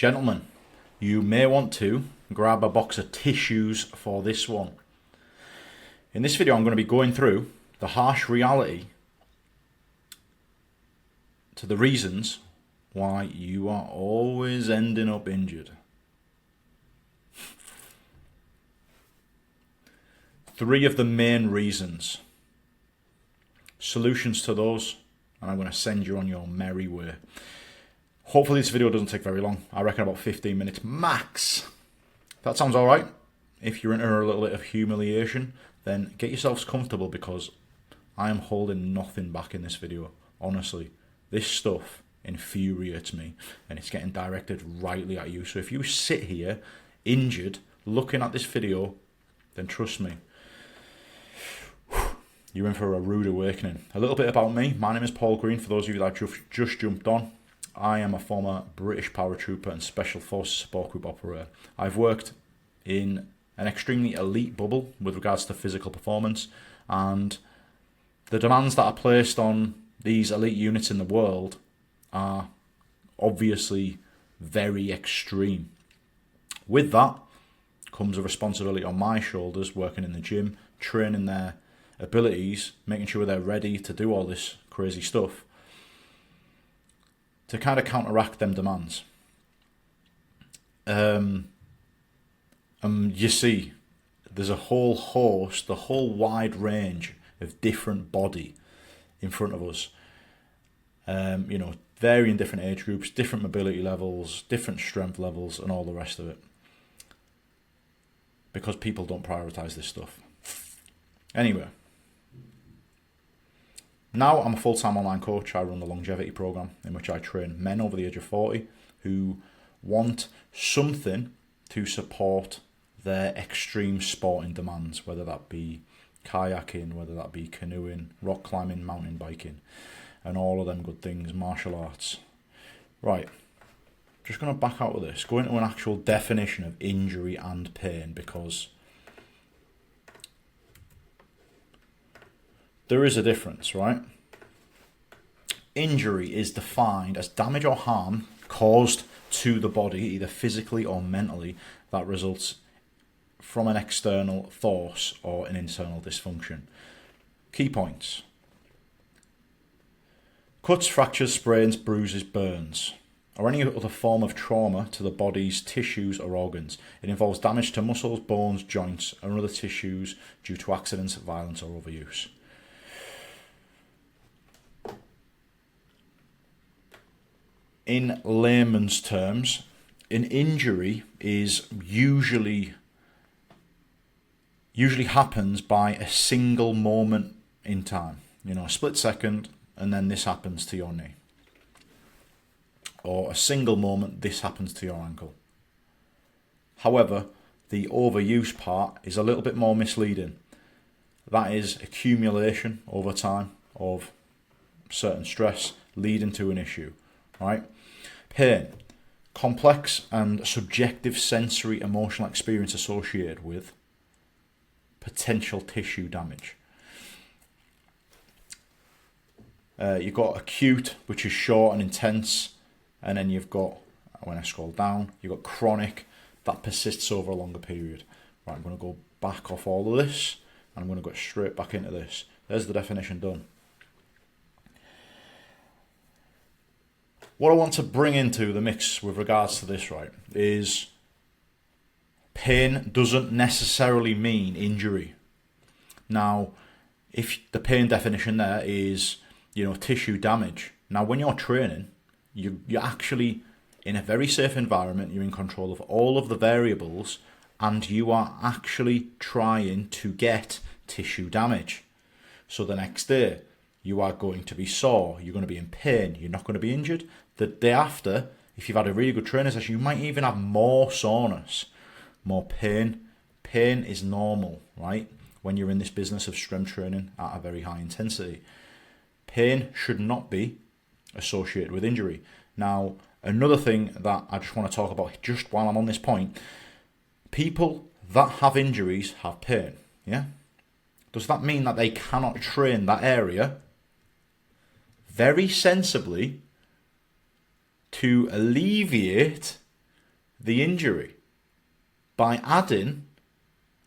Gentlemen, you may want to grab a box of tissues for this one. In this video, I'm going to be going through the harsh reality to the reasons why you are always ending up injured. 3 of the main reasons. Solutions to those, and I'm going to send you on your merry way. Hopefully this video doesn't take very long. I reckon about 15 minutes max. If that sounds alright, if you're into a little bit of humiliation, then get yourselves comfortable because I am holding nothing back in this video. Honestly, this stuff infuriates me and it's getting directed rightly at you. So if you sit here injured looking at this video, then trust me, you're in for a rude awakening. A little bit about me. My name is Paul Green, for those of you that just jumped on. I am a former British paratrooper and Special Forces Support Group operator. I've worked in an extremely elite bubble with regards to physical performance, and the demands that are placed on these elite units in the world are obviously very extreme. With that comes a responsibility on my shoulders, working in the gym, training their abilities, making sure they're ready to do all this crazy stuff to kind of counteract them demands. You see, there's a whole host, a whole wide range of different body in front of us. Varying different age groups, different mobility levels, different strength levels, and all the rest of it. Because people don't prioritize this stuff. Anyway. Now I'm a full-time online coach. I run the longevity program in which I train men over the age of 40 who want something to support their extreme sporting demands, whether that be kayaking, whether that be canoeing, rock climbing, mountain biking, and all of them good things, martial arts. Right, just going to back out of this, go into an actual definition of injury and pain, because there is a difference, right? Injury is defined as damage or harm caused to the body, either physically or mentally, that results from an external force or an internal dysfunction. Key points: cuts, fractures, sprains, bruises, burns, or any other form of trauma to the body's tissues or organs. It involves damage to muscles, bones, joints, and other tissues due to accidents, violence, or overuse. In layman's terms, an injury is usually happens by a single moment in time. A split second, and then this happens to your knee. Or a single moment, this happens to your ankle. However, the overuse part is a little bit more misleading. That is accumulation over time of certain stress leading to an issue. Right? Pain, complex and subjective sensory emotional experience associated with potential tissue damage. You've got acute, which is short and intense, and then you've got, when I scroll down, you've got chronic, that persists over a longer period. Right, I'm going to go back off all of this, and I'm going to go straight back into this. There's the definition done. What I want to bring into the mix with regards to this, right, is pain doesn't necessarily mean injury. Now, if the pain definition there is, tissue damage. Now, when you're training, you're actually in a very safe environment. You're in control of all of the variables, and you are actually trying to get tissue damage. So the next day, you are going to be sore, you're going to be in pain, you're not going to be injured. The day after, if you've had a really good training session, you might even have more soreness, more pain. Pain is normal, right? When you're in this business of strength training at a very high intensity. Pain should not be associated with injury. Now, another thing that I just want to talk about just while I'm on this point, people that have injuries have pain, yeah? Does that mean that they cannot train that area very sensibly to alleviate the injury by adding,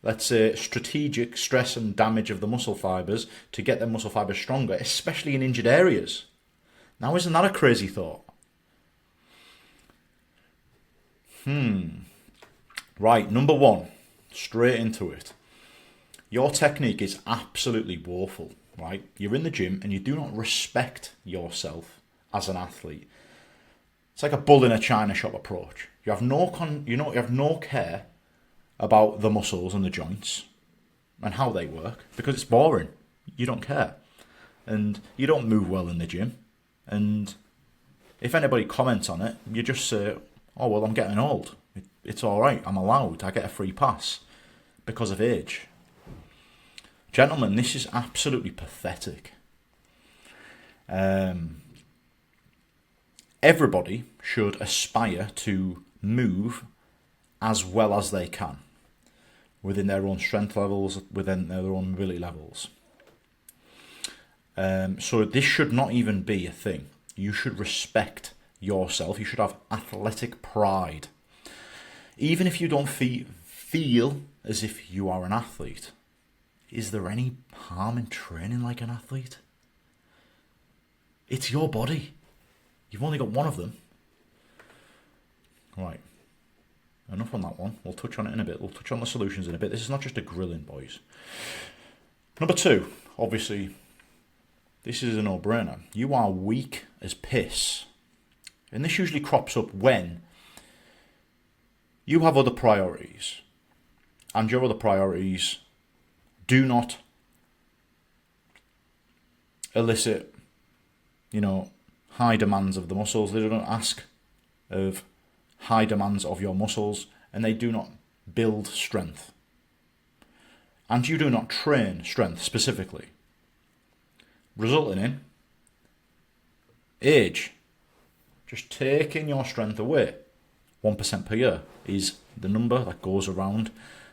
let's say, strategic stress and damage of the muscle fibers to get the muscle fibers stronger, especially in injured areas. Now, isn't that a crazy thought? Right, number one, straight into it. Your technique is absolutely woeful, right? You're in the gym and you do not respect yourself as an athlete. It's like a bull in a china shop approach. You have no care about the muscles and the joints and how they work because it's boring. You don't care. And you don't move well in the gym. And if anybody comments on it, you just say, oh, well, I'm getting old. It's all right. I'm allowed. I get a free pass because of age. Gentlemen, this is absolutely pathetic. Everybody should aspire to move as well as they can within their own strength levels, within their own mobility levels. So this should not even be a thing. You should respect yourself. You should have athletic pride. Even if you don't feel as if you are an athlete, is there any harm in training like an athlete? It's your body. You've only got one of them. Right. Enough on that one. We'll touch on it in a bit. We'll touch on the solutions in a bit. This is not just a grilling, boys. Number two, obviously, this is a no-brainer. You are weak as piss. And this usually crops up when you have other priorities. And your other priorities do not elicit, high demands of the muscles. They don't ask of high demands of your muscles. And they do not build strength. And you do not train strength specifically. Resulting in age. Just taking your strength away. 1% per year is the number that goes around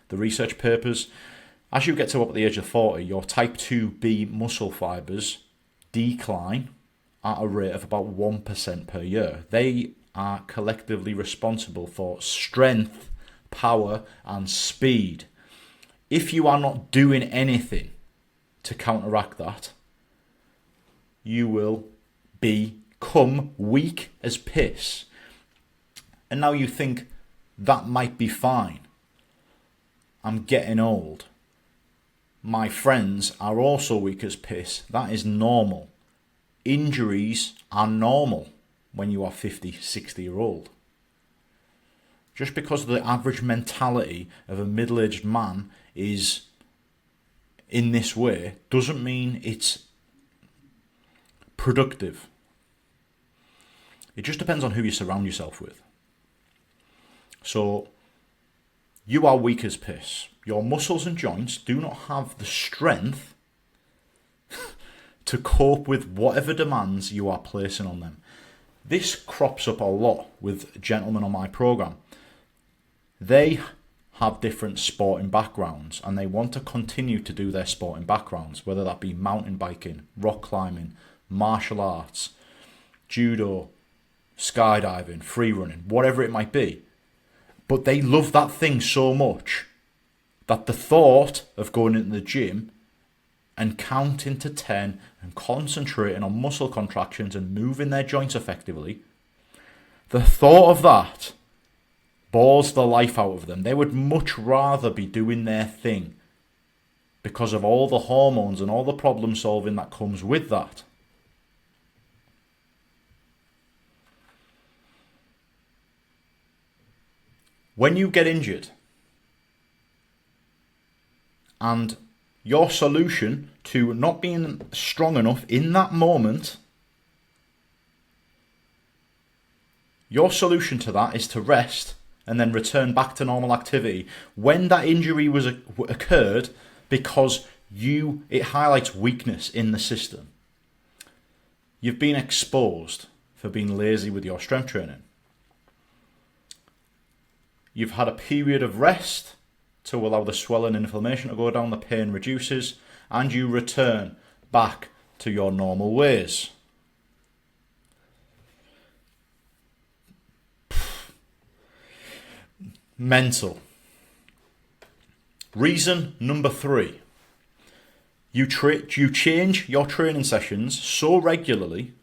the research papers. As you get to up at the age of 40, your type 2B muscle fibers decline at a rate of about 1% per year. They are collectively responsible for strength, power, and speed. If you are not doing anything to counteract that, you will become weak as piss. And now you think that might be fine. I'm getting old. My friends are also weak as piss. That is normal. Injuries are normal when you are 50, 60-year-old. Just because the average mentality of a middle-aged man is in this way doesn't mean it's productive. It just depends on who you surround yourself with. So, you are weak as piss. Your muscles and joints do not have the strength to cope with whatever demands you are placing on them. This crops up a lot with gentlemen on my program. They have different sporting backgrounds and they want to continue to do their sporting backgrounds, whether that be mountain biking, rock climbing, martial arts, judo, skydiving, free running, whatever it might be. But they love that thing so much that the thought of going into the gym and counting to 10 and concentrating on muscle contractions and moving their joints effectively, the thought of that bores the life out of them. They would much rather be doing their thing because of all the hormones and all the problem solving that comes with that. When you get injured and your solution to not being strong enough in that moment, your solution to that is to rest and then return back to normal activity. When that injury occurred, because it highlights weakness in the system. You've been exposed for being lazy with your strength training. You've had a period of rest to allow the swelling and inflammation to go down, the pain reduces, and you return back to your normal ways. Mental. Reason number 3. You change your training sessions so regularly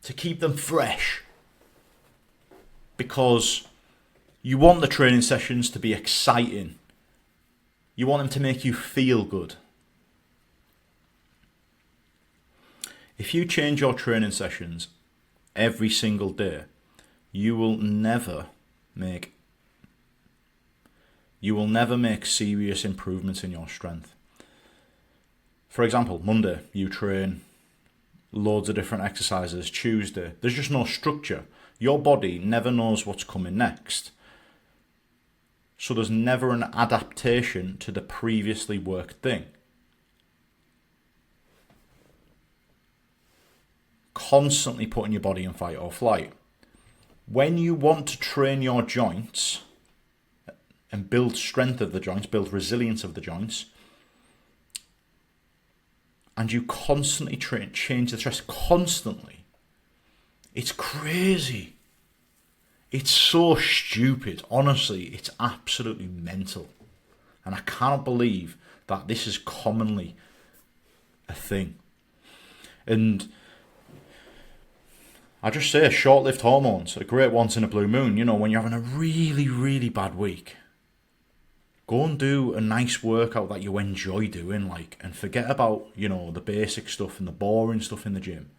to keep them fresh, because you want the training sessions to be exciting. You want them to make you feel good. If you change your training sessions every single day, you will never make serious improvements in your strength. For example, Monday, you train loads of different exercises. Tuesday, there's just no structure. Your body never knows what's coming next. So there's never an adaptation to the previously worked thing. Constantly putting your body in fight or flight. When you want to train your joints and build strength of the joints, build resilience of the joints, and you constantly change the stress constantly, it's crazy. It's so stupid. Honestly, it's absolutely mental. And I cannot believe that this is commonly a thing. And I just say, short-lived hormones are great once in a blue moon. You know, when you're having a really, really bad week, go and do a nice workout that you enjoy doing, and forget about, the basic stuff and the boring stuff in the gym.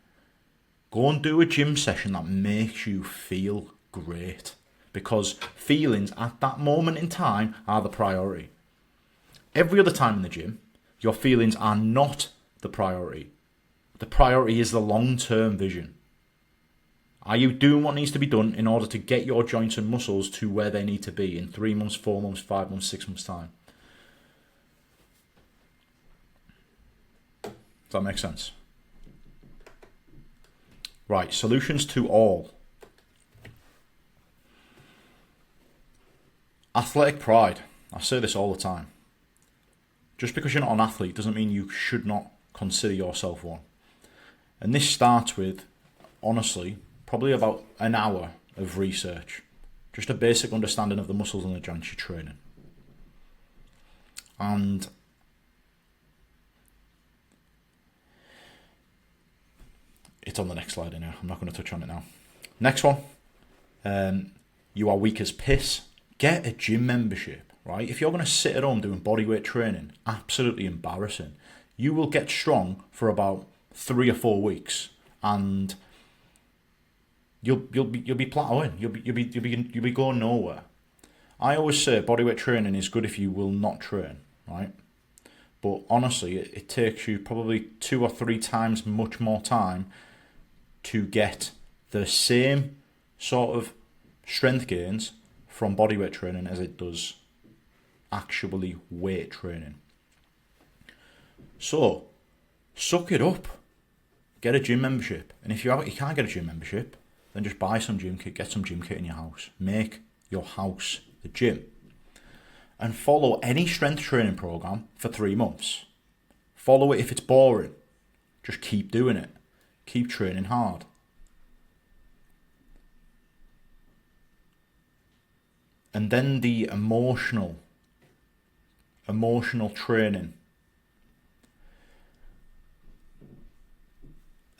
Go and do a gym session that makes you feel great, because feelings at that moment in time are the priority. Every other time in the gym, your feelings are not the priority. The priority is the long-term vision. Are you doing what needs to be done in order to get your joints and muscles to where they need to be in 3 months, 4 months, 5 months, 6 months' time? Does that make sense? Right, solutions to all. Athletic pride. I say this all the time. Just because you're not an athlete doesn't mean you should not consider yourself one. And this starts with, honestly, probably about an hour of research. Just a basic understanding of the muscles and the joints you're training. And it's on the next slide in here. I'm not going to touch on it now. Next one. You are weak as piss. Get a gym membership, right? If you're going to sit at home doing bodyweight training, absolutely embarrassing. You will get strong for about 3 or 4 weeks, and you'll be plateauing. You'll be going nowhere. I always say bodyweight training is good if you will not train, right? But honestly, it takes you probably 2 or 3 times much more time to get the same sort of strength gains from bodyweight training as it does actually weight training. So, suck it up. Get a gym membership. And if you can't get a gym membership, then just buy some gym kit, get some gym kit in your house. Make your house the gym. And follow any strength training program for 3 months. Follow it if it's boring. Just keep doing it. Keep training hard. And then the emotional training.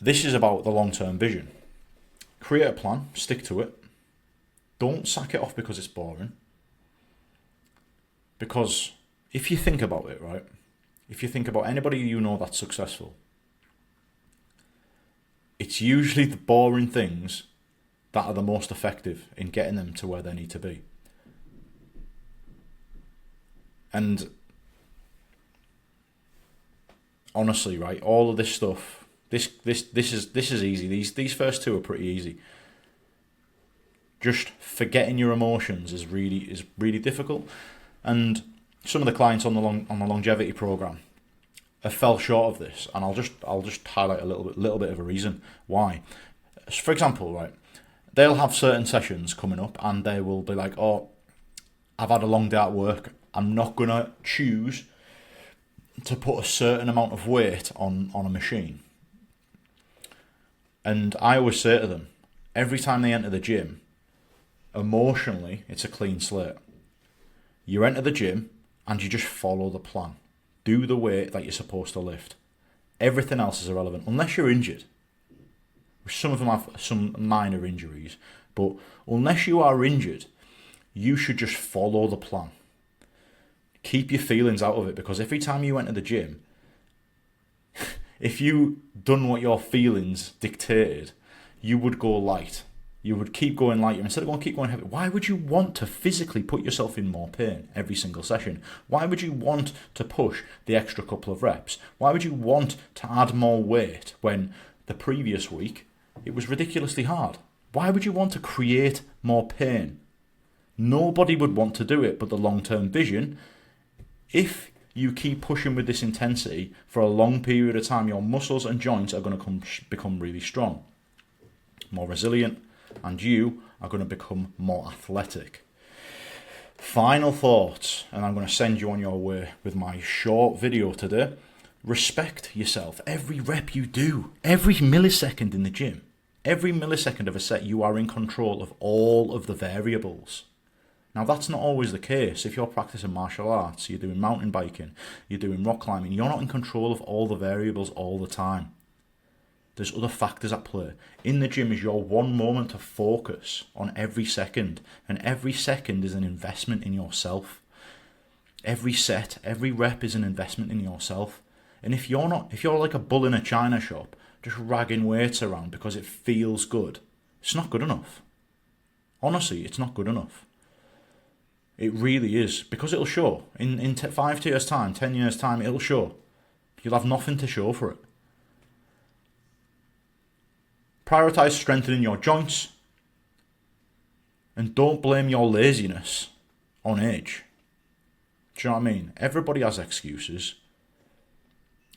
This is about the long-term vision. Create a plan, stick to it. Don't sack it off because it's boring. Because if you think about it, right? If you think about anybody you know that's successful, it's usually the boring things that are the most effective in getting them to where they need to be. And honestly, right, all of this stuff, this is easy. These first 2 are pretty easy. Just forgetting your emotions is really difficult. And some of the clients on the longevity program have fell short of this, and I'll just highlight a little bit of a reason why. For example, right, they'll have certain sessions coming up, and they will be like, "Oh, I've had a long day at work. I'm not gonna choose to put a certain amount of weight on a machine." And I always say to them, every time they enter the gym, emotionally, it's a clean slate. You enter the gym and you just follow the plan. Do the weight that you're supposed to lift. Everything else is irrelevant, unless you're injured. Some of them have some minor injuries, but unless you are injured, you should just follow the plan. Keep your feelings out of it, because every time you enter the gym, if you done what your feelings dictated, you would go light. You would keep going lighter instead of keep going heavy. Why would you want to physically put yourself in more pain every single session? Why would you want to push the extra couple of reps? Why would you want to add more weight when the previous week it was ridiculously hard? Why would you want to create more pain? Nobody would want to do it, but the long-term vision, if you keep pushing with this intensity for a long period of time, your muscles and joints are going to become really strong, more resilient, and you are going to become more athletic. Final thoughts, and I'm going to send you on your way with my short video today. Respect yourself. Every rep you do, every millisecond in the gym, every millisecond of a set, you are in control of all of the variables. Now, that's not always the case. If you're practicing martial arts, you're doing mountain biking, you're doing rock climbing, you're not in control of all the variables all the time. There's other factors at play. In the gym is your one moment to focus on every second, and every second is an investment in yourself. Every set, every rep is an investment in yourself. And if you're like a bull in a china shop, just ragging weights around because it feels good, it's not good enough. Honestly, it's not good enough. It really is, because it'll show. In 5 years' time, 10 years' time, it'll show. You'll have nothing to show for it. Prioritise strengthening your joints, and don't blame your laziness on age. Do you know what I mean? Everybody has excuses.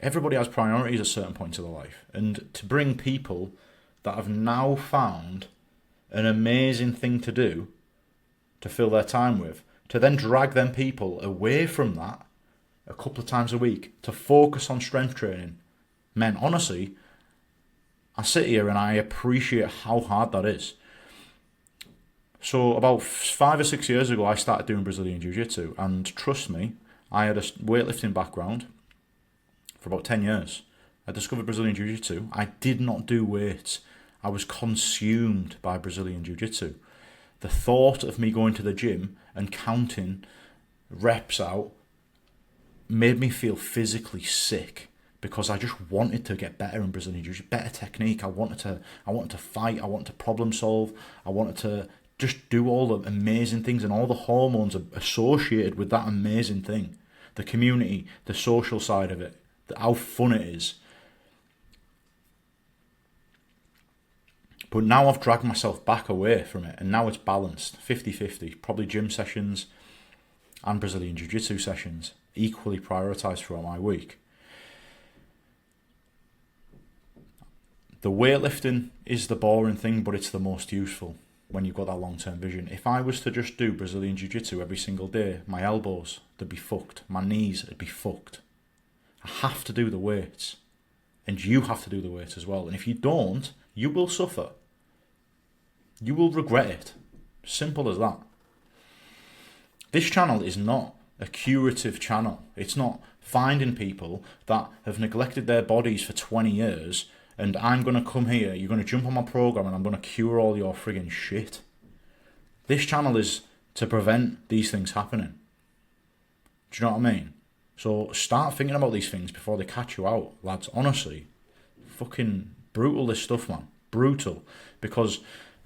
Everybody has priorities at certain points of their life. And to bring people that have now found an amazing thing to do to fill their time with, to then drag them people away from that a couple of times a week to focus on strength training. Man, honestly, I sit here and I appreciate how hard that is. So about 5 or 6 years ago, I started doing Brazilian Jiu-Jitsu, and trust me, I had a weightlifting background for about 10 years. I discovered Brazilian Jiu-Jitsu. I did not do weights. I was consumed by Brazilian Jiu-Jitsu. The thought of me going to the gym and counting reps out made me feel physically sick, because I just wanted to get better in Brazilian Jiu-Jitsu, better technique. I wanted to fight. I wanted to problem solve. I wanted to just do all the amazing things and all the hormones associated with that amazing thing. The community, the social side of it, how fun it is. But now I've dragged myself back away from it, and now it's balanced, 50-50. Probably gym sessions and Brazilian Jiu-Jitsu sessions equally prioritised throughout my week. The weightlifting is the boring thing, but it's the most useful when you've got that long-term vision. If I was to just do Brazilian Jiu-Jitsu every single day, my elbows, they'd be fucked. My knees, would be fucked. I have to do the weights. And you have to do the weights as well. And if you don't, you will suffer. You will regret it. Simple as that. This channel is not a curative channel. It's not finding people that have neglected their bodies for 20 years and I'm going to come here, you're going to jump on my program and I'm going to cure all your friggin' shit. This channel is to prevent these things happening. Do you know what I mean? So start thinking about these things before they catch you out, lads. Honestly, fucking brutal this stuff, man. Brutal. Because,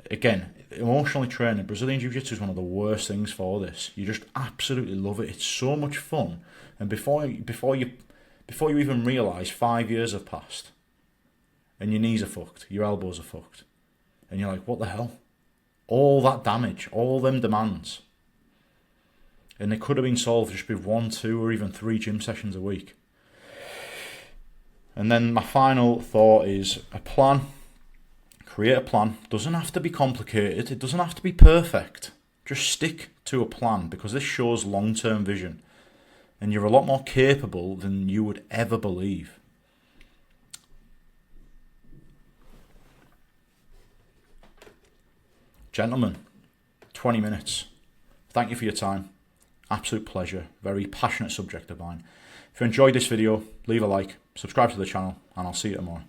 again, emotionally training, Brazilian Jiu-Jitsu is one of the worst things for this. You just absolutely love it. It's so much fun. And before you even realise, 5 years have passed. And your knees are fucked, your elbows are fucked. And you're like, what the hell? All that damage, all them demands. And they could have been solved just with 1, 2, or even 3 gym sessions a week. And then my final thought is a plan. Create a plan. Doesn't have to be complicated. It doesn't have to be perfect. Just stick to a plan, because this shows long-term vision. And you're a lot more capable than you would ever believe. Gentlemen, 20 minutes. Thank you for your time. Absolute pleasure. Very passionate subject of mine. If you enjoyed this video, leave a like, subscribe to the channel, and I'll see you tomorrow.